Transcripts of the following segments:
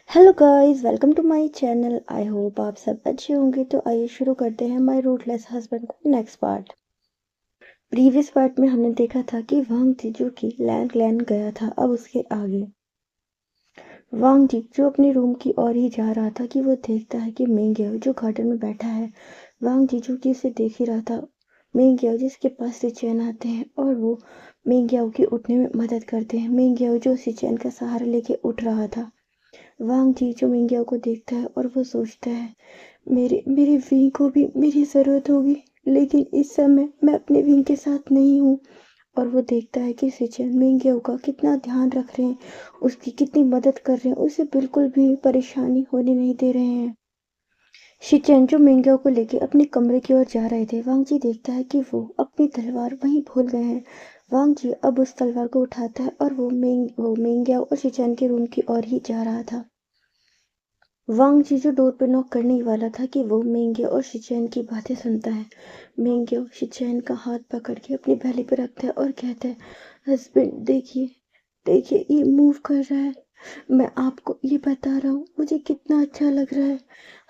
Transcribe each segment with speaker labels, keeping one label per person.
Speaker 1: Hello guys, welcome to my channel. I hope आप सब अच्छे होंगे। तो आइए शुरू करते हैं माय रूटलेस हस्बैंड का नेक्स्ट पार्ट। प्रीवियस पार्ट में हमने देखा था कि वांग जीजू की लैंड गया था। अब उसके आगे वांग जी जो अपने रूम की ओर ही जा रहा था कि वो देखता है कि मेंग्याओ जो गार्डन में बैठा है। वांग जीजू की उसे देख ही रहा था। मेंग्याओ जिसके पास सिचेन आते हैं और वो मेंग्याओ की उठने में मदद करते हैं। मेंग्याओ जो सिचेन का सहारा लेके उठ रहा था। वांग जी जो मिंगिया को देखता है और वो सोचता है मेरे मेरे विंग को भी मेरी ज़रूरत होगी, लेकिन इस समय मैं अपने विंग के साथ नहीं हूँ। और वो देखता है कि सिचन मिंगिया का कितना ध्यान रख रहे हैं, उसकी कितनी मदद कर रहे हैं, उसे बिल्कुल भी परेशानी होने नहीं दे रहे हैं। शिचेन जो मिंगिया को लेके अपने कमरे की ओर जा रहे थे, वांग जी देखता है कि वो अपनी तलवार वहीं भूल गए हैं। वांग जी अब उस तलवार को उठाता है और वो मिंगिया और शिचेन के रूम की ओर ही जा रहा था। वांग जीजू डोर पे नॉक करने ही वाला था कि वो मेंग्यो और शिचैन की बातें सुनता है। मेंग्यो शिचैन का हाथ पकड़ के अपनी बैली पे रखता है और कहता है, हस्बैंड देखिए, देखिए ये मूव कर रहा है। मैं आपको ये बता रहा हूँ मुझे कितना अच्छा लग रहा है।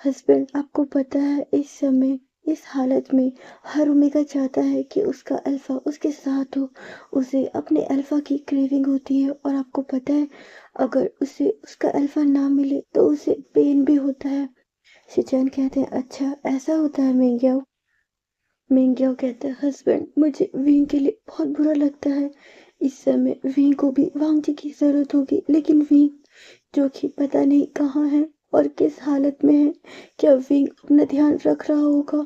Speaker 1: हस्बैंड आपको पता है इस समय इस हालत में हर ओमेगा चाहता है कि उसका अल्फा उसके साथ हो। उसे अपने अल्फा की क्रेविंग होती है और आपको पता है अगर उसे उसका अल्फा ना मिले तो उसे पेन भी होता है। शिचैन कहते हैं अच्छा ऐसा होता है मेंग्याओ। मेंग्याओ कहता है हस्बैंड मुझे विंग के लिए बहुत बुरा लगता है। इस समय विंग को भी वांग जी की जरूरत होगी, लेकिन विंग जो कि पता नहीं कहाँ है और किस हालत में है। क्या विंग अपना ध्यान रख रहा होगा?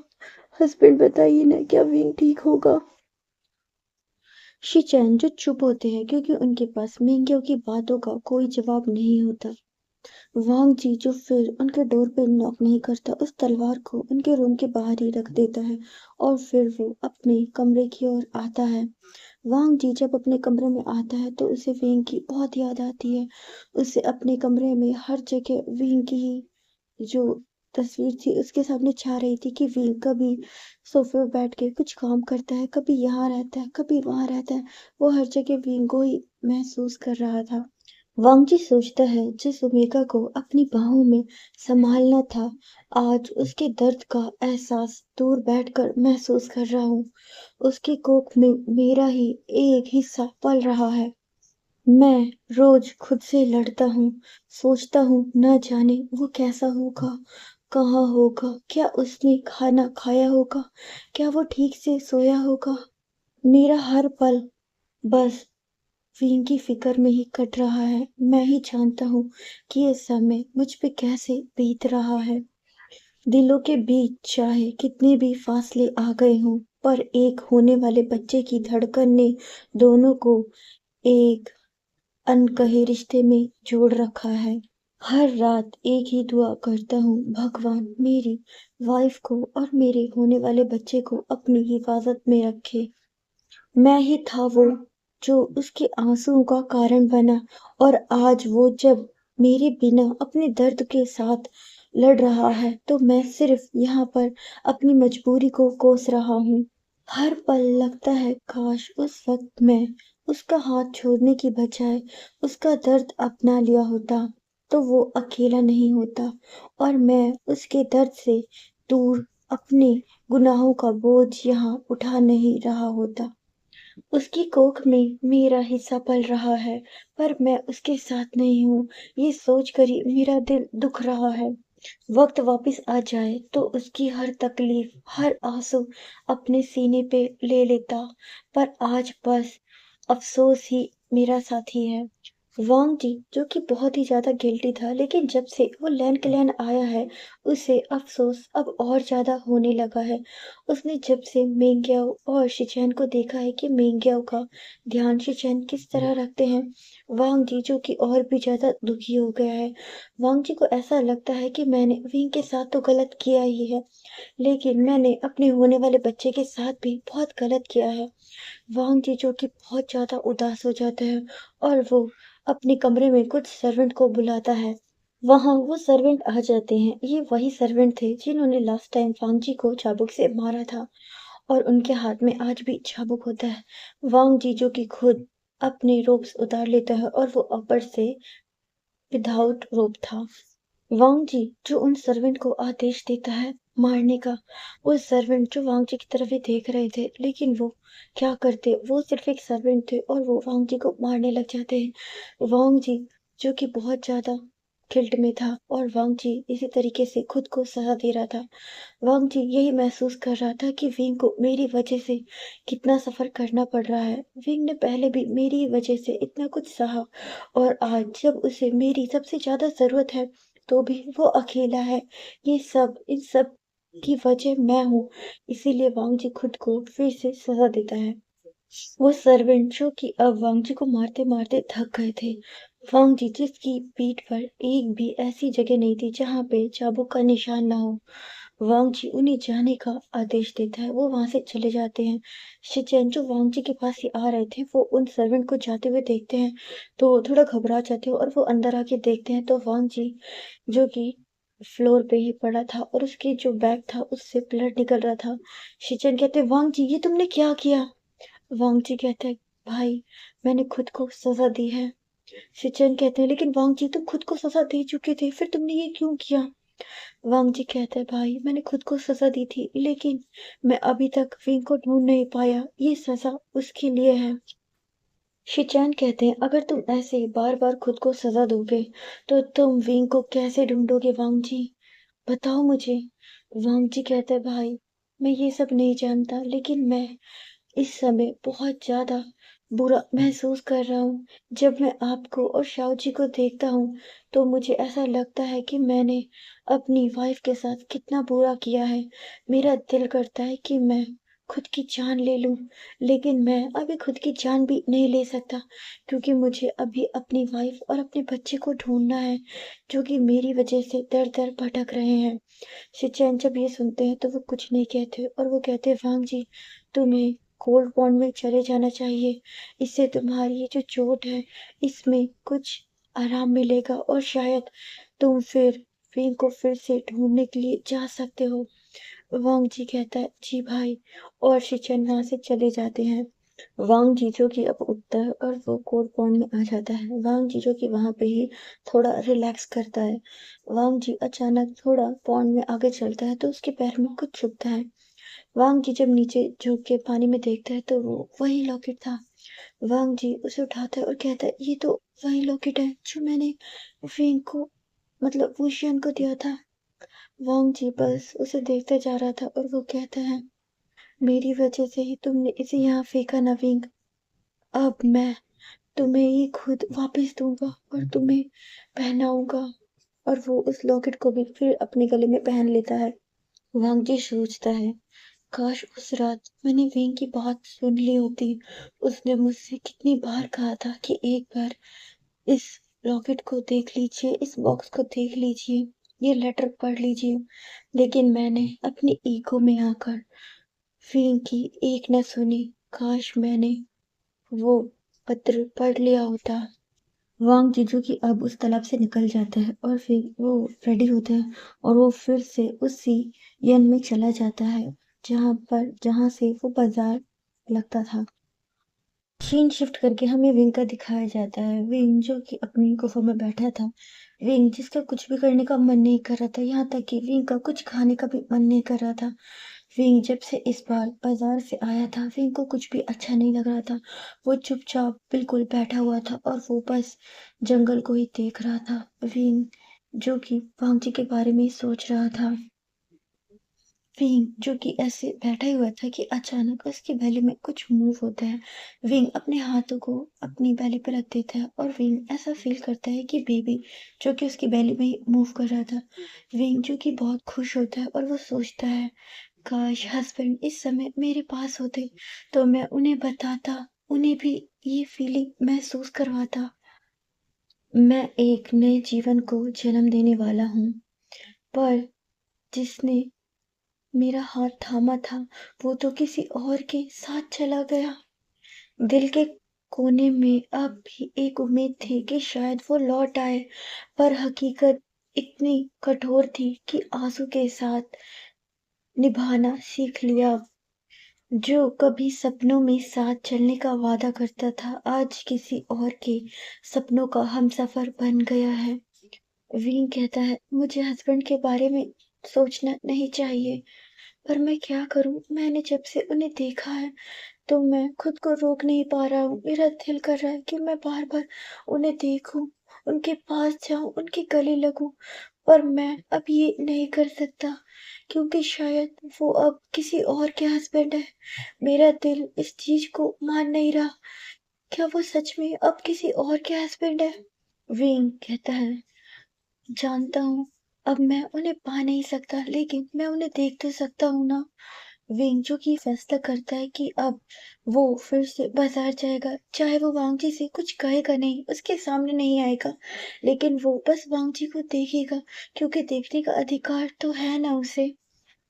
Speaker 1: हस्बैंड बताइए ना, क्या विंग ठीक होगा? शिचैन जो चुप होते हैं क्योंकि उनके पास मेंग्याओ की बातों का कोई जवाब नहीं होता। वांग जी जो फिर उनके डोर पे नॉक नहीं करता, उस तलवार को उनके रूम के बाहर ही रख देता है और फिर वो अपने कमरे की ओर आता है। वांग जी जब अपने कमरे में आता है तो उसे विंग की बहुत याद आती है। उसे अपने कमरे में हर जगह विंग की ही जो तस्वीर थी उसके सामने छा रही थी कि विंग कभी सोफे पर बैठ के कुछ काम करता है, कभी यहाँ रहता है, कभी वहां रहता है। वो हर जगह विंग को ही महसूस कर रहा था। वांगजी सोचता है जिस ओमेगा को अपनी बाहों में संभालना था, आज उसके दर्द का एहसास दूर बैठकर महसूस कर रहा हूँ। उसकी कोख में मेरा ही एक हिस्सा पल रहा है। मैं रोज खुद से लड़ता हूँ, सोचता हूँ न जाने वो कैसा होगा, कहाँ होगा, क्या उसने खाना खाया होगा, क्या वो ठीक से सोया होगा। मेरा हर पल बस वीन की फिक्र में ही कट रहा है। मैं ही जानता हूँ कि ये समय मुझ पे कैसे बीत रहा है। दिलों के बीच चाहे कितने भी फासले आ गए हों, पर एक होने वाले बच्चे की धड़कन ने दोनों को एक अनकहे रिश्ते में जोड़ रखा है। हर रात एक ही दुआ करता हूँ, भगवान मेरी वाइफ को और मेरे होने वाले बच्चे को अपनी हिफाजत में रखे। मैं ही था वो जो उसके आंसुओं का कारण बना, और आज वो जब मेरे बिना अपने दर्द के साथ लड़ रहा है तो मैं सिर्फ यहाँ पर अपनी मजबूरी को कोस रहा हूँ। हर पल लगता है काश उस वक्त मैं उसका हाथ छोड़ने की बजाय उसका दर्द अपना लिया होता तो वो अकेला नहीं होता और मैं उसके दर्द से दूर अपने गुनाहों का बोझ यहाँ उठा नहीं रहा होता। उसकी कोख में मेरा हिस्सा पल रहा है, पर मैं उसके साथ नहीं हूँ। ये सोचकर ही मेरा दिल दुख रहा है। वक्त वापस आ जाए तो उसकी हर तकलीफ, हर आंसू अपने सीने पे ले लेता, पर आज बस अफसोस ही मेरा साथी है। वांग जी जो कि बहुत ही ज्यादा गिल्टी था, लेकिन जब से वो लैंड क्लैन आया है उसे अफसोस अब और ज्यादा होने लगा है। उसने जब से मेंग्याओ और शिचैन को देखा है कि मेंग्याओ का ध्यान शिचैन किस तरह रखते हैं, वांग जी जो कि और भी ज्यादा दुखी हो गया है। वांग जी को ऐसा लगता है कि मैंने विंग के साथ तो गलत किया ही है, लेकिन मैंने अपने होने वाले बच्चे के साथ भी बहुत गलत किया है। वांग जी जो कि बहुत ज्यादा उदास हो जाता है और वो अपने कमरे में कुछ सर्वेंट को बुलाता है। वहां वो सर्वेंट आ जाते हैं। ये वही सर्वेंट थे जिन्होंने लास्ट टाइम वांग जी को चाबुक से मारा था और उनके हाथ में आज भी चाबुक होता है। वांग जी जो कि खुद अपने रोब्स उतार लेता है और वो ऊपर से विदाउट रोप था। वांग जी जो उन सर्वेंट को आदेश देता है मारने का, वो सर्वेंट जो वांग जी की तरफ ही देख रहे थे, लेकिन वो क्या करते, वो सिर्फ एक सर्वेंट थे और वो वांग जी को मारने लग जाते हैं। वांग जी जो कि बहुत ज्यादा गिल्ट में था और वांग जी इसी तरीके से खुद को सजा दे रहा था। वांग जी यही महसूस कर रहा था कि विंग को मेरी वजह से कितना सफर करना पड़ रहा है। विंग ने पहले भी मेरी वजह से इतना कुछ सहा और आज जब उसे मेरी सबसे ज्यादा जरूरत है तो भी वो अकेला है। ये सब इन सब की वजह मैं हूँ। इसीलिए वांग जी खुद को फिर से सजा देता है। वो सर्वेंट जो कि अब वांग जी को मारते मारते थक गए थे। वांग जी जिसकी पीठ पर एक भी ऐसी जगह नहीं थी जहाँ पे चाबुक का निशान ना हो। वांग जी उन्हें जाने का आदेश देता है। वो वहां से चले जाते हैं। शिचेन जो वांग जी के पास ही आ रहे थे, वो उन सर्वेंट को जाते हुए देखते हैं तो वो थोड़ा घबरा जाते हैं और वो अंदर आके देखते हैं तो वांग जी जो कि फ्लोर पे ही पड़ा था और उसके जो बैग था उससे ब्लड निकल रहा था। शिचेन कहते हैं, वांग जी ये तुमने क्या किया? वांग जी कहते हैं, भाई मैंने खुद को सजा दी है। शिचेन कहते हैं, लेकिन वांग जी तुम खुद को सजा दे चुके थे, फिर तुमने ये क्यों किया? वांग जी कहते हैं, भाई मैंने खुद को सजा दी थी, लेकिन मैं अभी तक विंग को ढूंढ नहीं पाया, ये सजा उसके लिए है। शिचैन कहते हैं, अगर तुम ऐसे बार बार खुद को सजा दोगे तो तुम विंग को कैसे ढूंढोगे वांग जी? बताओ मुझे। वांग जी कहते हैं, भाई मैं ये सब नहीं जानता, लेकिन मैं इस समय बहुत ज्यादा बुरा महसूस कर रहा हूँ। जब मैं आपको और शाओ जी को देखता हूँ तो मुझे ऐसा लगता है कि मैंने अपनी वाइफ के साथ कितना बुरा किया है। मेरा दिल करता है कि मैं खुद की जान ले लूं, लेकिन मैं अभी खुद की जान भी नहीं ले सकता क्योंकि मुझे अभी अपनी वाइफ और अपने बच्चे को ढूंढना है जो कि मेरी वजह से दर दर भटक रहे हैं। शिनचैन जब ये सुनते हैं तो वो कुछ नहीं कहते और वो कहते हैं, वांग जी तुम्हें कोल्ड पॉन्ड में चले जाना चाहिए। इससे तुम्हारी ये जो चोट है इसमें कुछ आराम मिलेगा और शायद तुम फिर विंग को फिर से ढूंढने के लिए जा सकते हो। वांग जी कहता है, जी भाई, और शिनचैन वहां से चले जाते हैं। वांग जी जो कि अब उठता है और वो कोल्ड पॉन्ड में आ जाता है। वांग जी जो कि वहां पे ही थोड़ा रिलैक्स करता है। वांग जी अचानक थोड़ा पॉन्ड में आगे चलता है तो उसके पैर में कुछ चुभता है। वांग जी जब नीचे झुक के पानी में देखता है तो वो वही लॉकेट था। वांग जी उसे उठाता है और कहता है, ये तो वही लॉकेट है जो मैंने विंग को मतलब वुशियन को दिया था। वांग जी बस उसे देखते जा रहा था और वो कहता है, मेरी वजह से ही तुमने इसे यहाँ फेंका ना विंग। अब मैं तुम्हें ये खुद वापस दूंगा और तुम्हें पहनाऊंगा। और वो उस लॉकेट को भी फिर अपने गले में पहन लेता है। वांग जी सोचता है, काश उस रात मैंने विंग की बात सुन ली होती। उसने मुझसे कितनी बार कहा था कि एक बार इस लॉकेट को देख लीजिए, इस बॉक्स को देख लीजिए, ये लेटर पढ़ लीजिए, लेकिन मैंने अपनी ईगो में आकर विंग की एक न सुनी। काश मैंने वो पत्र पढ़ लिया होता। वांग जिजू की अब उस तालाब से निकल जाता है और फिर वो रेडी होता है और वो फिर से उसी यन में चला जाता है जहां से वो बाजार लगता था। सीन शिफ्ट करके हमें विंग का दिखाया जाता है। विंग जो कि अपनी गुफा में बैठा था। विंग जिसका कुछ भी करने का मन नहीं कर रहा था, यहाँ तक कि विंग का कुछ खाने का भी मन नहीं कर रहा था। विंग जब से इस बार बाजार से आया था, विंग को कुछ भी अच्छा नहीं लग रहा था। वो चुपचाप बिल्कुल बैठा हुआ था और वो बस जंगल को ही देख रहा था। विंग जो कि वांगजी के बारे में ही सोच रहा था। विंग जो कि ऐसे बैठा ही हुआ था कि अचानक उसकी बैली में कुछ मूव होता है। विंग अपने हाथों को अपनी बैली पर रख देता है और विंग ऐसा फील करता है कि बेबी जो कि उसकी बैली में ही मूव कर रहा था। विंग जो कि बहुत खुश होता है और वो सोचता है, काश हस्बैंड इस समय मेरे पास होते तो मैं उन्हें बताता, उन्हें भी ये फीलिंग महसूस करवाता। मैं एक नए जीवन को जन्म देने वाला हूँ, पर जिसने मेरा हाथ थामा था वो तो किसी और के साथ चला गया। दिल के कोने में अब भी एक उम्मीद थी कि शायद वो लौट आए, पर हकीकत इतनी कठोर थी कि आंसू के साथ निभाना सीख लिया। जो कभी सपनों में साथ चलने का वादा करता था, आज किसी और के सपनों का हमसफर बन गया है। विंग कहता है, मुझे हस्बैंड के बारे में सोचना नहीं चाहिए, पर मैं क्या करूँ? मैंने जब से उन्हें देखा है, तो मैं खुद को रोक नहीं पा रहा हूँ। मेरा दिल कर रहा है कि मैं बार-बार उन्हें देखूँ, उनके पास जाऊँ, उनके गले लगूँ, पर मैं अब ये नहीं कर सकता, क्योंकि शायद वो अब किसी और के हस्बैंड हैं। मेरा दिल इस चीज़ को मान नहीं रहा। क्या वो सच में अब किसी और के हस्बैंड हैं? विंग कहता है, जानता हूँ, अब मैं उन्हें पा नहीं सकता, लेकिन मैं उन्हें देख तो सकता हूँ ना। विंग जो कि फैसला करता है कि अब वो फिर से बाजार जाएगा, चाहे वो वांगजी से कुछ कहेगा नहीं, उसके सामने नहीं आएगा, लेकिन वो बस वांगजी को देखेगा, क्योंकि देखने का अधिकार तो है ना उसे।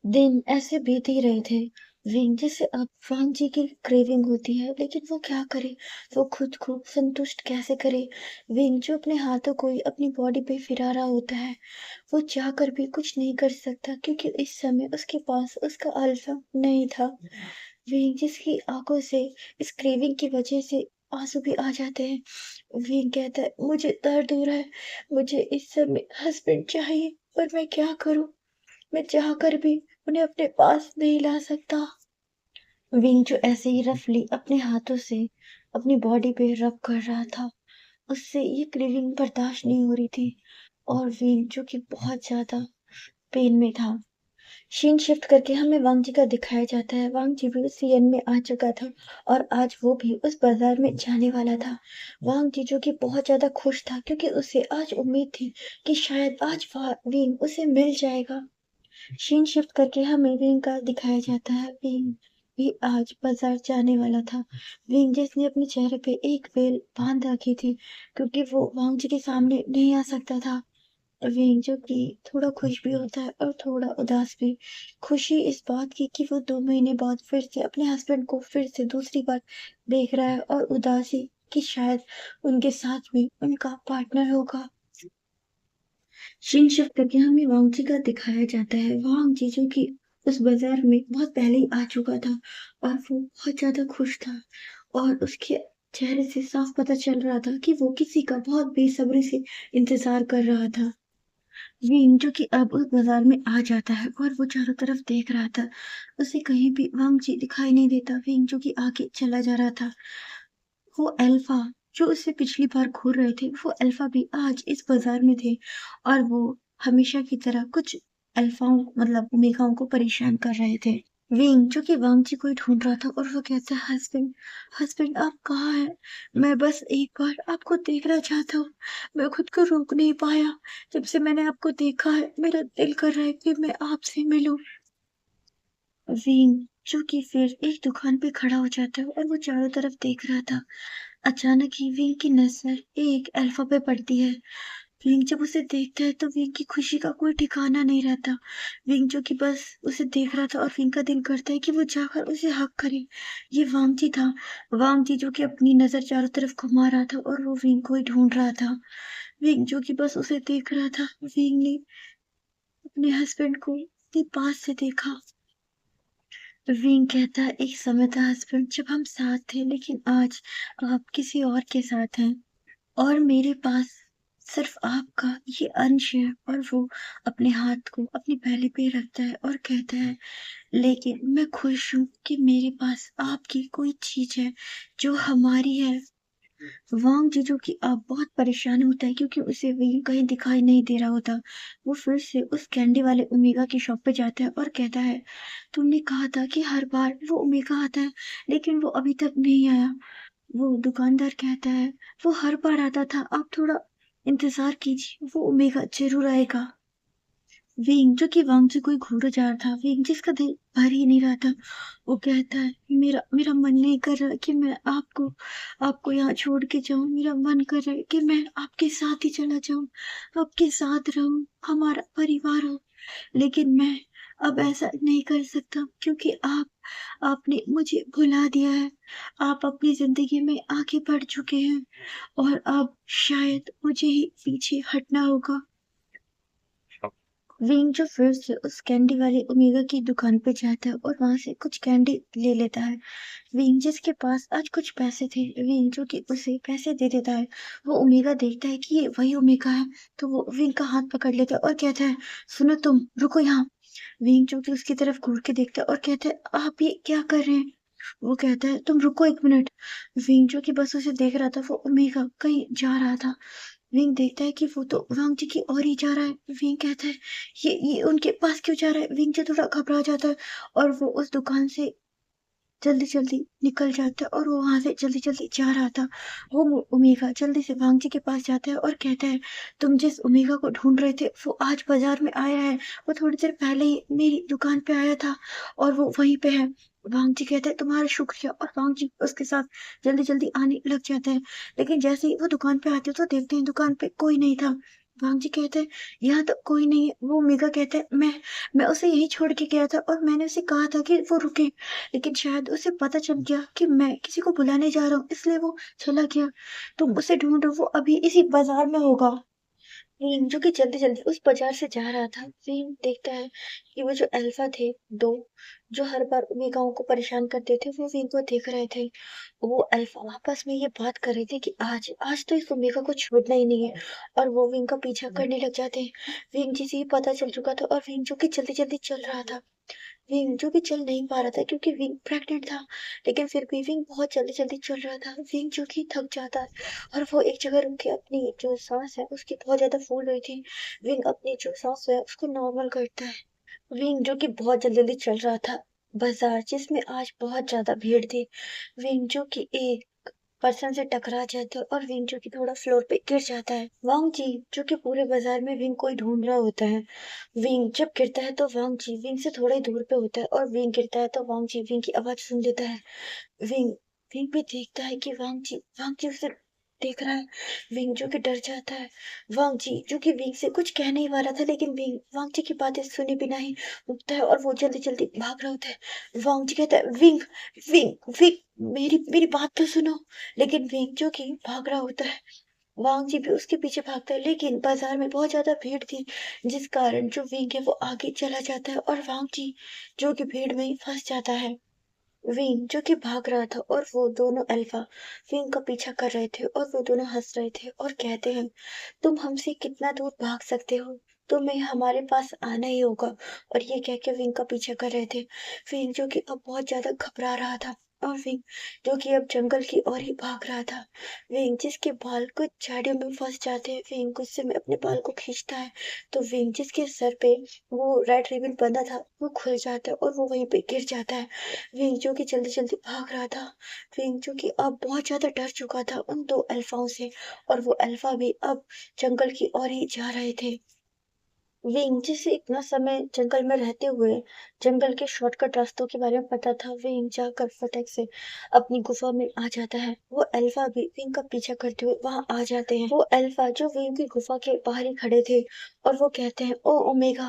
Speaker 1: दिन ऐसे बीत ही रहे थे। विंग जैसे अब वांग जी की क्रेविंग होती है, लेकिन वो क्या करे? वो खुद को संतुष्ट कैसे करे? विंग जो अपने हाथों को ही अपनी बॉडी पे फिरा रहा होता है, वो चाहकर भी कुछ नहीं कर सकता, क्योंकि इस समय उसके पास उसका अल्फा नहीं था। विंग जिसकी आंखों से इस क्रेविंग की वजह से आंसू भी आ जाते हैं। विंग कहता है, मुझे दर्द हो रहा है, मुझे इस समय हस्बैंड चाहिए, पर मैं क्या करूं? मैं चाहकर भी उन्हें अपने पास नहीं ला सकता। विंग जो ऐसे ही रफली अपने हाथों से अपनी बॉडी पे रब कर रहा था, उससे ये क्रेविंग बर्दाश्त नहीं हो रही थी, और विंग जो कि बहुत ज्यादा पेन में था। सीन शिफ्ट करके हमें वांग जी का दिखाया जाता है। वांग जी भी उस सीएन में आ चुका था, और आज वो भी उस बाजार में जाने वाला था। वांग जी जो कि बहुत ज्यादा खुश था, क्योंकि उसे आज उम्मीद थी कि शायद आज विंग उसे मिल जाएगा। सीन शिफ्ट करके हमें विंग का दिखाया जाता है। विंग भी आज बाजार जाने वाला था। विंग जिसने अपने चेहरे पे एक वेल बांध रखी थी, क्योंकि वो वांग जी के सामने नहीं आ सकता था। विंग जो कि थोड़ा खुश भी होता है और थोड़ा उदास भी। खुशी इस बात की कि वो 2 महीने बाद फिर से अपने हस्बैंड को फिर से दूसरी बार देख रहा है, और उदासी कि शायद उनके साथ में उनका पार्टनर होगा। सीन शिफ्ट करके हमें वांगजी का दिखाया जाता है। वांगजी जो कि उस बाजार में बहुत पहले ही आ चुका था, और वो बहुत ज्यादा खुश था, और उसके चेहरे से साफ पता चल रहा था कि वो किसी का बहुत बेसब्री से इंतजार कर रहा था। विंग जो कि अब उस बाजार में आ जाता है, और वो चारों तरफ देख रहा था। उसे कहीं भी वांगजी दिखाई नहीं देता। विंग जो कि आगे चला जा रहा था। वो अल्फा जो उससे पिछली बार घूर रहे थे, वो अल्फा भी आज इस बाजार में थे, और वो हमेशा की तरह कुछ अल्फाओं मतलब ओमेगाओं को परेशान कर रहे थे। विंग जो कि वांगजी को ही ढूंढ रहा था, और वो कहता है, हस्बैंड, हस्बैंड आप कहाँ हैं? मैं बस एक बार आपको देखना चाहता हूँ। मैं खुद को रोक नहीं पाया। जब से मैंने आपको देखा है, मेरा दिल कर रहा है कि मैं आपसे मिलूं। विंग जो कि फिर एक दुकान पे खड़ा हो जाता है, और वो चारों तरफ देख रहा था। अचानक ही विंग की नजर एक अल्फा पे पड़ती है। विंग जब उसे देखता है, तो विंग की खुशी का कोई ठिकाना नहीं रहता। विंग जो कि बस उसे देख रहा था, और विंग का दिल करता है कि वो जाकर उसे हक करे। ये वांगजी था। वांगजी जो कि अपनी नजर चारों तरफ घुमा रहा था, और वो विंग को ही ढूंढ रहा था। विंग जो कि बस उसे देख रहा था। विंग ने अपने हस्बैंड को अपने पास से देखा। विंग कहता है, एक समय था हस्बैंड जब हम साथ थे, लेकिन आज आप किसी और के साथ हैं, और मेरे पास सिर्फ आपका ये अंश है। और वो अपने हाथ को अपनी पहली पे रखता है, और कहता है, लेकिन मैं खुश हूँ कि मेरे पास आपकी कोई चीज है जो हमारी है। वांग जीजू की अब बहुत परेशान होता है, क्योंकि उसे वही कहीं दिखाई नहीं दे रहा होता। वो फिर से उस कैंडी वाले ओमेगा की शॉप पे जाता है, और कहता है, तुमने कहा था कि हर बार वो ओमेगा आता है, लेकिन वो अभी तक नहीं आया। वो दुकानदार कहता है, वो हर बार आता था, आप थोड़ा इंतजार कीजिए, वो ओमेगा जरूर आएगा। विंग जो कि वांग से कोई घूरा जा रहा था, विंग जिसका दिल भर ही नहीं रहा था, वो कहता है, मेरा मेरा मन नहीं कर रहा कि मैं आपको आपको यहाँ छोड़ के जाऊं। मेरा मन कर रहा है कि मैं आपके साथ ही चला जाऊं, आपके साथ रहूं, हमारा परिवार हो। लेकिन मैं अब ऐसा नहीं कर सकता, क्योंकि आपने मुझे भुला दिया है। आप अपनी जिंदगी में आगे बढ़ चुके हैं, और अब शायद मुझे ही पीछे हटना होगा। विंग जो फिर से उस कैंडी वाली ओमेगा की दुकान पे जाता है और वहां से कुछ कैंडी ले लेता है। विंग जिसके पास आज कुछ पैसे थे, विंग जो कि उसे पैसे दे देता है। वो ओमेगा देखता है कि ये वही ओमेगा है, तो वो विंग का हाथ पकड़ लेता है और कहता है, सुनो तुम रुको यहाँ। विंग जो कि उसकी तरफ घूर के देखता है और कहता है, आप ये क्या कर रहे हैं? वो कहता है, तुम रुको 1 मिनट। विंग जो कि बस उसे देख रहा था, वो ओमेगा कहीं जा रहा था। विंग देखता है कि वो तो वांग जी की ओर ही जा रहा है। विंग कहता है, ये उनके पास क्यों जा रहा है? विंग जो थोड़ा घबरा जाता है और वो उस दुकान से जल्दी-जल्दी निकल जाता है और वो वहाँ से जल्दी-जल्दी जा रहा था। वो ओमेगा जल्दी से वांग जी के पास जाता है और कहता है, तुम जिस ओमेगा को ढूँढ रहे थे, वो आज बाज़ार में आया है। वो थोड़ी देर पहले ही मेरी दुकान पे आया था और वो वहीं पे है। वांग जी कहता है, तुम्हारा शुक्रिया, और वांग जी उसके साथ जल्दी-जल्दी आने लग जाते हैं। लेकिन जैसे ही वो दुकान पे आते हैं, तो देखते हैं दुकान पे कोई नहीं था। वांग जी कहते हैं, यहाँ तो कोई नहीं है। वो ओमेगा कहता है, मैं उसे यहीं छोड़ के गया था और मैंने उसे कहा था कि वो रुके। लेकिन शायद उसे पता चल गया कि मैं किसी को बुलाने जा रहा हूँ, इसलिए वो चला गया। तुम उसे ढूंढो, वो अभी इसी बाजार में होगा। रीम जो कि जल्दी-जल्दी उस बाजार से जा रहा था, रीम देखता है कि वो जो अल्फा थे 2, जो हर बार ओमेगाओं को परेशान करते थे, वो रीम को देख रहे थे। वो अल्फा आपस में ये बात कर रहे थे कि आज आज तो इस ओमेगा को छोड़ना ही नहीं है, और वो विंग का पीछा करने लग जाते हैं। विंग जिसे ये पता चल चुका था, और विंग जो कि जल्दी-जल्दी चल रहा था। विंग जो कि चल नहीं पा रहा था क्योंकि विंग प्रेग्नेंट था, लेकिन फिर भी विंग बहुत जल्दी-जल्दी चल रहा था। विंग जो कि थक जाता है और वो एक जगह रुक के अपनी जो साँस है उसकी बहुत ज़्यादा फूल रही थी। विंग अपनी जो साँस है उसको नॉर्मल करता है। विंग जो कि बहुत जल्दी-जल्दी चल रहा था। बाज़ार जिसमें आज बहुत ज़्यादा भीड़ थी। विंग जो कि एक पर्सन से टकरा जाता है और विंग जो कि थोड़ा फ्लोर पे गिर जाता है। वांग जी जो कि पूरे बाजार में विंग को ही ढूंढ रहा होता है। विंग जब गिरता है तो वांग जी विंग से थोड़ा ही दूर पे होता है, और विंग गिरता है तो वांग जी विंग की आवाज सुन लेता है। विंग विंग भी देखता है कि वांग जी उसे देख रहा है। विंग जो कि डर जाता है। वांग जी जो कि विंग से कुछ कह नहीं पा रहा था, लेकिन विंग वांग जी की बातें सुने बिना ही उठता है और वो जल्दी जल्दी भाग रहा होता है। वांग जी कहता है, विंग विंग विंग मेरी मेरी बात तो सुनो। लेकिन विंग जो कि भाग रहा होता है। वांग जी भी उसके पीछे भागता है, लेकिन बाजार में बहुत ज्यादा भीड़ थी, जिस कारण जो विंग है वो आगे चला जाता है और वांग जी जो कि भीड़ में ही फंस जाता है। विंग जो कि भाग रहा था और वो दोनों अल्फा विंग का पीछा कर रहे थे, और वो दोनों हंस रहे थे और कहते हैं, तुम हमसे कितना दूर भाग सकते हो, तुम्हें हमारे पास आना ही होगा। और ये कह के विंग का पीछा कर रहे थे। विंग जो कि अब बहुत ज्यादा घबरा रहा था, और विंग जो कि अब जंगल की ओर ही भाग रहा था। विंग जिसके बाल कुछ झाड़ियों में फंस जाते हैं, विंग गुस्से में अपने बाल को खींचता है, तो विंग जिसके सर पे वो रेड रिबन बंधा था वो खुल जाता है और वो वहीं पे गिर जाता है। विंग जो कि जल्दी-जल्दी भाग रहा था। विंग जो कि अब बहुत ज़्यादा डर चुका था उन 2 अल्फ़ाओं से, और वो अल्फ़ा भी अब जंगल की ओर ही जा रहे थे। विंग जिसे इतना समय जंगल में रहते हुए जंगल के शॉर्टकट रास्तों के बारे में पता था, विंग जाकर फटक से अपनी गुफा में आ जाता है। वो अल्फा भी विंग का पीछा करते हुए वहां आ जाते हैं। वो अल्फा जो विंग की गुफा के बाहर ही खड़े थे, और वो कहते हैं, ओ ओमेगा,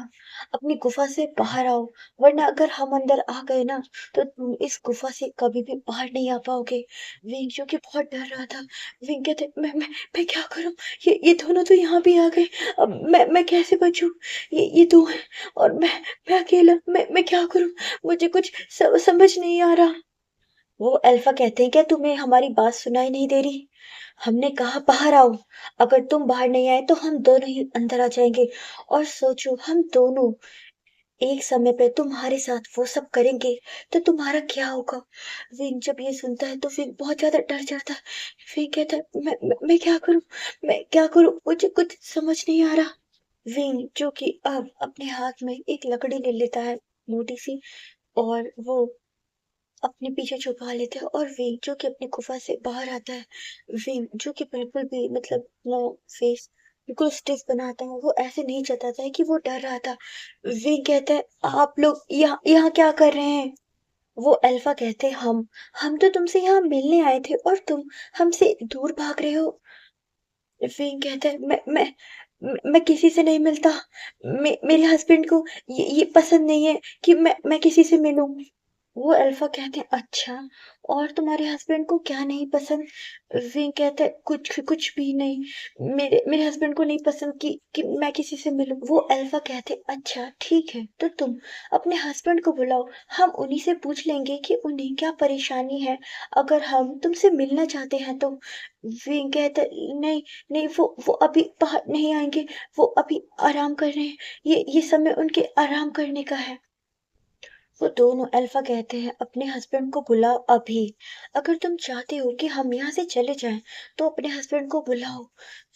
Speaker 1: अपनी गुफा से बाहर आओ, वरना अगर हम अंदर आ गए ना, तो तुम इस गुफा से कभी भी बाहर नहीं आ पाओगे। विंग जो कि बहुत डर रहा था। विंग कहते, मैं क्या करूं? ये दोनों तो यहाँ भी आ गए, अब मैं कैसे बचूं? ये 2 हैं और मैं अकेला, मैं क्या करूँ? मुझे कुछ समझ नहीं आ रहा। वो अल्फा कहते हैं, क्या तुम्हें हमारी बात सुनाई नहीं दे रही? हमने कहा बाहर आओ। अगर तुम बाहर नहीं आए तो हम दोनों ही अंदर आ जाएंगे। और सोचो, हम दोनों एक समय पे तुम्हारे साथ वो सब करेंगे तो तुम्हारा क्या होगा? विंग जब ये सुनता है तो विंग बहुत ज्यादा डर जाता है। विंग कहता है, मैं क्या करूं? मैं क्या करूं? मुझे कुछ समझ नहीं आ रहा। विंग जो कि अब अपने हाथ में एक लकड़ी ले लेता है, मोटी सी, और वो अपने पीछे छुपा लेता है, और विंग जो कि अपनी गुफा से बाहर आता है। विंग जो कि बिल्कुल भी मतलब अपना फेस बिल्कुल स्टिफ बनाता है, वो ऐसे नहीं जताता है कि वो डर रहा था। विंग कहता है, आप लोग यहाँ यहाँ क्या कर रहे हैं? वो अल्फा कहते हैं, हम तो तुमसे यहाँ मिलने आए थे और तुम हमसे दूर भाग रहे हो। फिर कहता है, मैं किसी से नहीं मिलता। मेरे हस्बैंड को ये पसंद नहीं है कि मैं किसी से मिलूं। वो अल्फा कहते हैं अच्छा, और तुम्हारे हस्बैंड को क्या नहीं पसंद? विंग कहता है कुछ कुछ भी नहीं, मेरे मेरे हस्बैंड को नहीं पसंद कि मैं किसी से मिलूं। वो अल्फा कहते हैं अच्छा ठीक है, तो तुम अपने हस्बैंड को बुलाओ, हम उन्हीं से पूछ लेंगे कि उन्हें क्या परेशानी है, अगर हम तुमसे मिलना चाहते हैं तो। विंग कहता है नहीं नहीं, वो अभी बाहर नहीं आएंगे, वो अभी आराम कर रहे हैं, ये समय उनके आराम करने का है। वो दोनों अल्फा कहते हैं अपने हस्बैंड को बुलाओ अभी, अगर तुम चाहते हो कि हम यहाँ से चले जाएं तो अपने हस्बैंड को बुलाओ।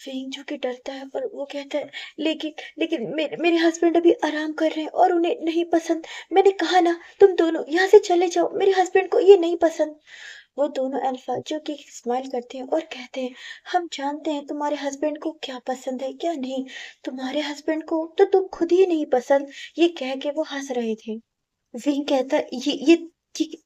Speaker 1: फिंग जो कि डरता है और वो कहता है लेकिन लेकिन मेरे हस्बैंड अभी आराम कर रहे हैं और उन्हें नहीं पसंद, मैंने कहा ना तुम दोनों यहाँ से चले जाओ, मेरे हस्बैंड को ये नहीं पसंद। वो दोनों अल्फा जो कि स्माइल करते हैं और कहते हैं हम जानते हैं तुम्हारे हस्बैंड को क्या पसंद है क्या नहीं, तुम्हारे हस्बैंड को तो तुम खुद ही नहीं पसंद। ये कह के वो हंस रहे थे। विंग कहता है ये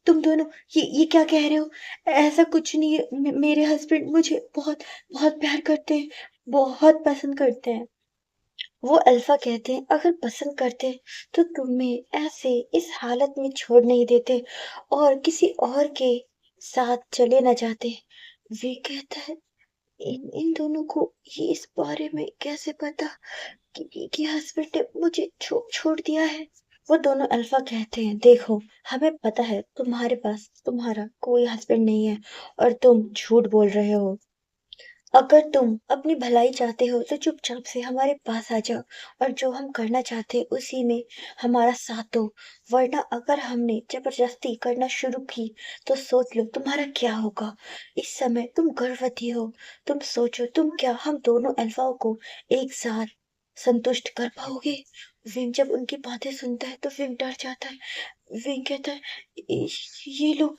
Speaker 1: तुम दोनों ये क्या कह रहे हो? ऐसा कुछ नहीं है, मेरे हस्बैंड मुझे बहुत बहुत प्यार करते हैं, बहुत पसंद करते हैं। वो अल्फा कहते हैं अगर पसंद करते तो तुम्हें ऐसे इस हालत में छोड़ नहीं देते और किसी और के साथ चले ना जाते। वे कहता है इन इन दोनों को ये इस बारे में कैसे पता कि हस्बैंड ने मुझे छोड़ दिया है? वो दोनों अल्फा कहते हैं देखो, हमें पता है तुम्हारे पास तुम्हारा कोई हस्बैंड नहीं है और तुम झूठ बोल रहे हो। अगर तुम अपनी भलाई चाहते हो तो चुपचाप से हमारे पास आ जाओ और जो हम करना चाहते हैं उसी में हमारा साथ दो, वरना अगर हमने जबरदस्ती करना शुरू की तो सोच लो तुम्हारा क्या होगा। इस समय तुम गर्भवती हो, तुम सोचो तुम क्या हम दोनों अल्फाओं को एक साथ संतुष्ट कर पाओगे? विंग जब उनकी बातें सुनता है तो विंग डर जाता है। विंग कहता है ये लोग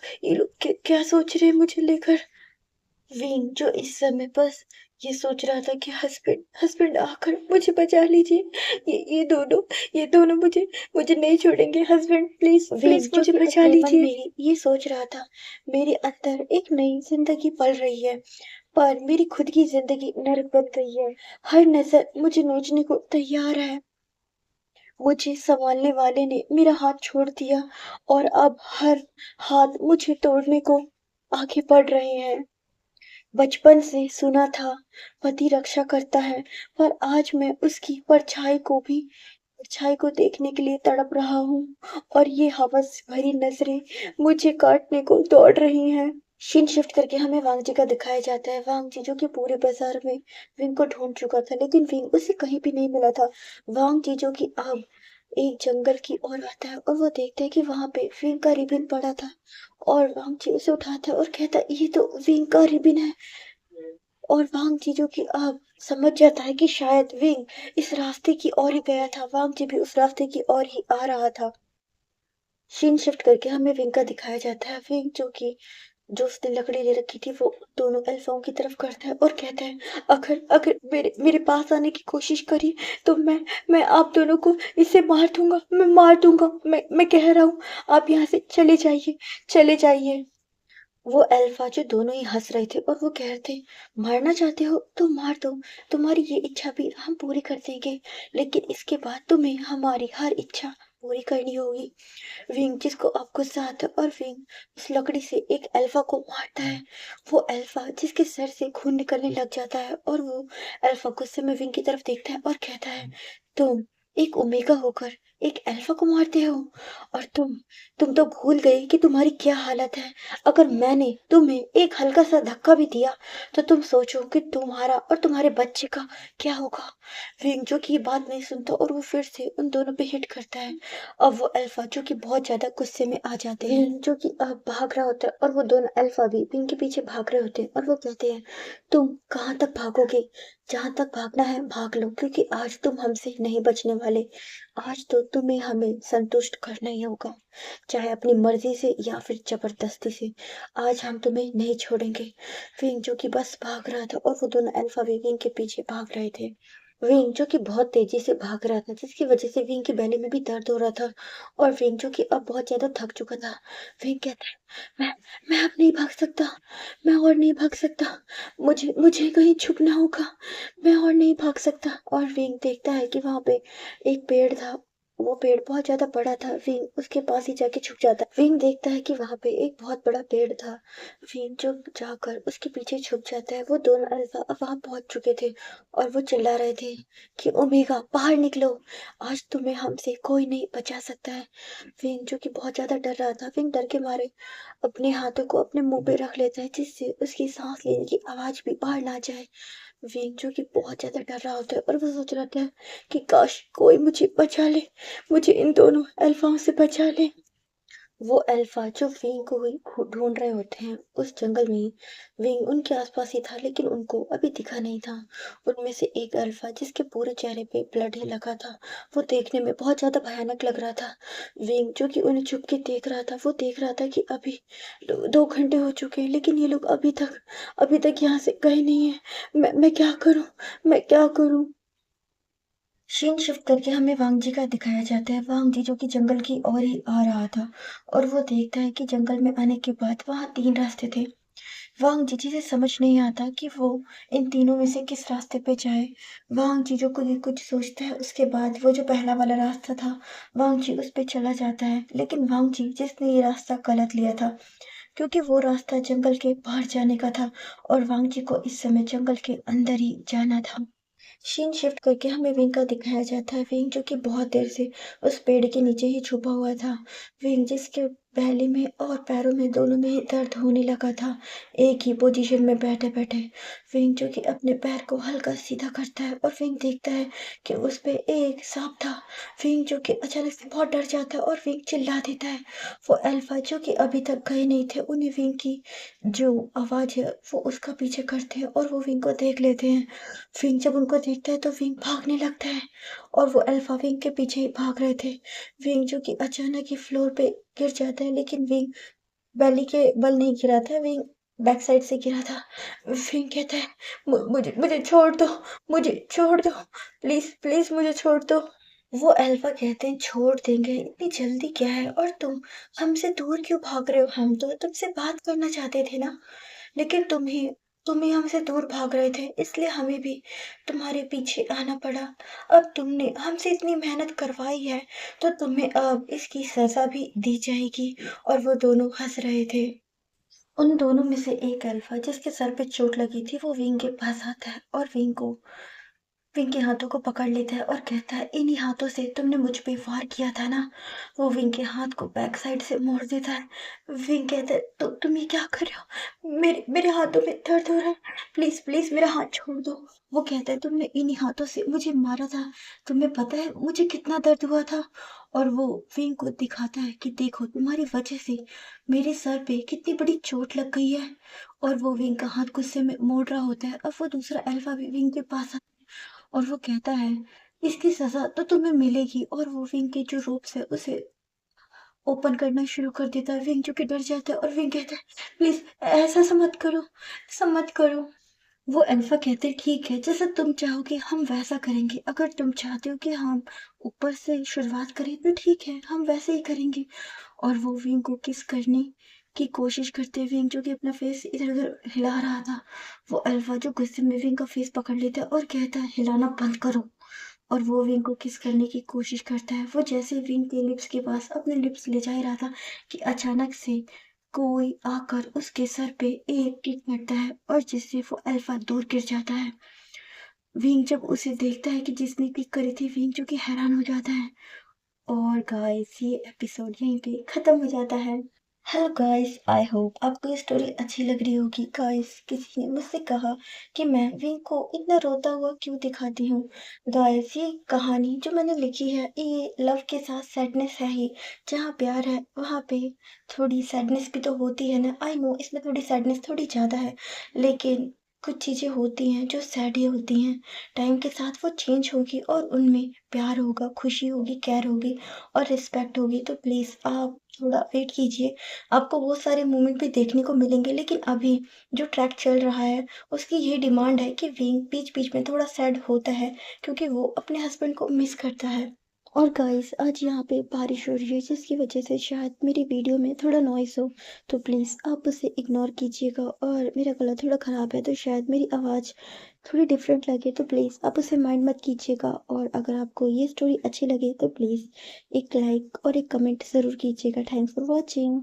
Speaker 1: क्या सोच रहे हैं मुझे लेकर? विंग जो इस समय बस ये सोच रहा था कि हस्बैंड हस्बैंड आकर मुझे बचा लीजिए, ये दोनों मुझे मुझे नहीं छोड़ेंगे, हस्बैंड प्लीज प्लीज
Speaker 2: जो
Speaker 1: मुझे
Speaker 2: कि
Speaker 1: बचा
Speaker 2: अपने मन
Speaker 1: लीजिए।
Speaker 2: में ही ये सोच रहा था, मेरे अंदर एक नई जिंदगी पल रही है, पर मेरी खुद की जिंदगी नरक बन गई है। हर नजर मुझे नोचने को तैयार है, मुझे संभालने वाले ने मेरा हाथ छोड़ दिया और अब हर हाथ मुझे तोड़ने को आगे बढ़ रहे हैं। बचपन से सुना था पति रक्षा करता है, पर आज मैं उसकी परछाई को देखने के लिए तड़प रहा हूँ और ये हवस भरी नजरें मुझे काटने को दौड़ रही हैं। सीन शिफ्ट करके हमें वांग जी का दिखाया जाता है। वांग जी जो कि पूरे बाजार में विंग को ढूंढ चुका था, लेकिन विंग उसे कहीं भी नहीं मिला था। वांग जी जो कि अब एक जंगल की ओर आता है और वो देखता है कि वहां पे विंग का रिबन पड़ा था, और वांग जी उसे उठाता है और कहता है ये तो विंग का रिबन है। और वांग जी जो कि अब समझ जाता है कि शायद विंग इस रास्ते की ओर ही गया था, वांग जी भी उस रास्ते की ओर ही आ रहा था। सीन शिफ्ट करके हमें विंग का दिखाया जाता है। विंग जो उसने लकड़ी ले रखी थी वो दोनों अल्फाओं की तरफ करता है और कहता है अगर अगर मेरे मेरे पास आने की कोशिश करी तो मैं आप दोनों को इसे मार दूंगा, मैं मार दूंगा, मैं कह रहा हूँ, आप यहाँ से चले जाइए, चले जाइए। वो अल्फा जो दोनों ही हंस रहे थे और वो कह रहे थे मारना चाहते हो तो मार दो, तुम्हारी ये इच्छा भी हम पूरी कर देंगे, लेकिन इसके बाद तुम्हें हमारी हर इच्छा पूरी करनी होगी। विंग जिसको अब गुस्सा आता है और विंग उस लकड़ी से एक अल्फा को मारता है। वो अल्फा जिसके सर से खून निकलने लग जाता है और वो अल्फा गुस्से में विंग की तरफ देखता है और कहता है तुम एक ओमेगा होकर एक अल्फा को मारते हो, और तुम तो भूल गए कि तुम्हारी क्या हालत है। अगर मैंने तुम्हें एक हल्का सा धक्का भी दिया तो तुम सोचो कि तुम्हारा और तुम्हारे बच्चे का क्या होगा। विंग जो कि ये बात नहीं सुनता और वो फिर से उन दोनों पे हिट करता है। अब वो अल्फा जो कि बहुत ज्यादा गुस्से में आ जाते हैं, जो कि अब भाग रहा होता है और वो दोनों अल्फा भी विंग के पीछे भाग रहे होते हैं और वो कहते हैं तुम कहाँ तक भागोगे, जहां तक भागना है भाग लो, क्योंकि आज तुम हमसे नहीं बचने वाले। आज तो तुम्हें हमें संतुष्ट करना ही होगा, चाहे अपनी मर्जी से या फिर जबरदस्ती से। आज हम तुम्हें नहीं छोड़ेंगे। विंग जो कि बस भाग रहा था और वो दोनों अल्फा भी विंग के पीछे भाग रहे थे। विंग जो कि बहुत तेजी से भाग रहा था जिसकी वजह से विंग की बैली में भी दर्द हो रहा था, और विंग जो कि अब बहुत ज्यादा थक चुका था। विंग कहता है मैं मैं अब नहीं भाग सकता, मैं और नहीं भाग सकता, मुझे मुझे कहीं छुपना होगा, मैं और नहीं भाग सकता। और विंग देखता है कि वहां पे एक पेड़ था, वो पेड़ बहुत ज्यादा बड़ा था। विंग उसके पास ही जाके छुप जाता है। विंग देखता है कि वहां पे एक बहुत बड़ा पेड़ था। विंग जो जाकर उसके पीछे छुप जाता है। वो दोनों अल्फा अब वहां पहुंच चुके थे और वो चिल्ला रहे थे कि ओमेगा बाहर निकलो, आज तुम्हें हमसे कोई नहीं बचा सकता है। विंग जो कि बहुत ज्यादा डर रहा था, विंग डर के मारे अपने हाथों को अपने मुंह पे रख लेता है, जिससे उसकी सांस लेने की आवाज भी बाहर ना जाए। विंग जो कि बहुत ज्यादा डर रहा होता है और वो सोच रहा था कि काश कोई मुझे बचा ले, मुझे इन दोनों अल्फाओं से बचा ले। वो अल्फा जो विंग को ही ढूंढ रहे होते हैं उस जंगल में ही। विंग उनके आसपास ही था लेकिन उनको अभी दिखा नहीं था। उनमें से एक अल्फा जिसके पूरे चेहरे पे ब्लड ही लगा था, वो देखने में बहुत ज्यादा भयानक लग रहा था। विंग जो कि उन्हें छुप के देख रहा था, वो देख रहा था कि अभी 2 घंटे हो चुके हैं लेकिन ये लोग अभी तक यहाँ से गए नहीं है। मैं क्या करूं, मैं क्या करूं। सीन शिफ्ट करके हमें वांग जी का दिखाया जाता है। वांग जी जो कि जंगल की ओर ही आ रहा था और वो देखता है कि जंगल में आने के बाद वहाँ 3 रास्ते थे। वांग जी जिसे समझ नहीं आता कि वो इन तीनों में से किस रास्ते पे जाए। वांग जी जो कुछ सोचता है, उसके बाद वो जो पहला वाला रास्ता था वांग जी उस पे चला जाता है। लेकिन वांग जी जिसने ये रास्ता गलत लिया था, क्योंकि वो रास्ता जंगल के बाहर जाने का था और वांग जी को इस समय जंगल के अंदर ही जाना था। सीन शिफ्ट करके हमें विंग का दिखाया जाता है। विंग जो कि बहुत देर से उस पेड़ के नीचे ही छुपा हुआ था। विंग जिसके पहले में और पैरों में दोनों में ही दर्द होने लगा था एक ही पोजीशन में बैठे बैठे। विंग जो कि अपने पैर को हल्का सीधा करता है और विंग देखता है कि उस पे एक सांप था। विंग जो कि अचानक से बहुत डर जाता है और विंग चिल्ला देता है। वो अल्फा जो कि अभी तक गए नहीं थे, उन्हें विंग की जो आवाज है वो उसका पीछे करते हैं और वो विंग को देख लेते हैं। विंग जब उनको देखता है तो विंग भागने लगता है और वो अल्फा विंग के पीछे ही भाग रहे थे। विंग जो कि अचानक ही फ्लोर पे गिर जाता है, लेकिन विंग बैली के बल नहीं गिरा था, विंग बैक साइड से गिरा था। विंग कहता है मुझे मुझे छोड़ दो, मुझे छोड़ दो, प्लीज प्लीज मुझे छोड़ दो। वो अल्फा कहते हैं छोड़ देंगे, इतनी जल्दी क्या है, और तुम हमसे दूर क्यों भाग रहे हो, हम तो तुमसे बात करना चाहते थे ना। लेकिन तुम ही हमसे दूर भाग रहे थे, इसलिए हमें भी तुम्हारे पीछे आना पड़ा। अब तुमने हमसे इतनी मेहनत करवाई है तो तुम्हें अब इसकी सजा भी दी जाएगी। और वो दोनों हंस रहे थे। उन दोनों में से एक अल्फा जिसके सर पे चोट लगी थी वो विंग के पास आता है और विंग के हाथों को पकड़ लेता है और कहता है इन्हीं हाथों से तुमने मुझ पे वार किया था ना। वो विंग के हाथ को बैक साइड से मोड़ देता है। विंग कहता है तो तुम ये क्या कर रहे हो, मेरे मेरे हाथों में दर्द हो रहा है, प्लीज प्लीज मेरा हाथ छोड़ दो। वो कहता है तुमने इन्हीं हाथों से मुझे मारा था, तुम्हें पता है मुझे कितना दर्द हुआ था। और वो विंग को दिखाता है कि देखो तुम्हारी वजह से मेरे सर पे कितनी बड़ी चोट लग गई है। और वो विंग का हाथ गुस्से में मोड़ रहा होता है। अब वो दूसरा अल्फा भी विंग के पास और वो कहता है इसकी सजा तो तुम्हें मिलेगी, और वो विंग के जो रोप्स है उसे ओपन करना शुरू कर देता है। विंग जो कि डर जाता है और विंग कहता है प्लीज ऐसा ऐसा मत करो, ऐसा मत करो। वो अल्फा कहते हैं ठीक है, जैसा तुम चाहोगे हम वैसा करेंगे, अगर तुम चाहते हो कि हम ऊपर से शुरुआत करें तो ठीक है हम वैसे ही करेंगे। और वो विंग को किस करने की कोशिश करते हैं। विंग जो कि अपना फेस इधर उधर हिला रहा था, वो अल्फा जो गुस्से में विंग का फेस पकड़ लेता है और कहता है हिलाना बंद करो। और वो विंग को किस करने की कोशिश करता है। वो जैसे विंग के लिप्स के पास अपने लिप्स ले जा ही रहा था कि अचानक से कोई आकर उसके सर पे एक किक करता है और जिससे वो अल्फा दूर गिर जाता है। विंग जब उसे देखता है कि जिसने किक करी थी, विंग जो कि हैरान हो जाता है। और गाइस ये एपिसोड यहीं पे खत्म हो जाता है। हेलो गाइस, आई होप आपको ये स्टोरी अच्छी लग रही होगी। गाइस किसी ने मुझसे कहा कि मैं विंग को इतना रोता हुआ क्यों दिखाती हूँ। गाइस ये कहानी जो मैंने लिखी है ये लव के साथ सैडनेस है ही। जहाँ प्यार है वहाँ पे थोड़ी सैडनेस भी तो होती है ना। आई नो इसमें थोड़ी सैडनेस थोड़ी ज़्यादा है, लेकिन कुछ चीज़ें होती हैं जो सैड ही होती हैं। टाइम के साथ वो चेंज होगी और उनमें प्यार होगा, खुशी होगी, केयर होगी और रिस्पेक्ट होगी। तो प्लीज़ आप थोड़ा वेट कीजिए, आपको वो सारे मोमेंट भी देखने को मिलेंगे। लेकिन अभी जो ट्रैक चल रहा है उसकी ये डिमांड है कि विंग बीच बीच में थोड़ा सैड होता है क्योंकि वो अपने हस्बैंड को मिस करता है। और गाइस आज यहाँ पे बारिश हो रही है जिसकी वजह से शायद मेरी वीडियो में थोड़ा नॉइस हो, तो प्लीज़ आप उसे इग्नोर कीजिएगा। और मेरा गला थोड़ा ख़राब है तो शायद मेरी आवाज़
Speaker 1: थोड़ी डिफरेंट लगे तो प्लीज़ आप उसे माइंड मत कीजिएगा, और अगर आपको ये स्टोरी अच्छी लगे तो प्लीज़ एक लाइक और एक कमेंट ज़रूर कीजिएगा। Thanks for watching.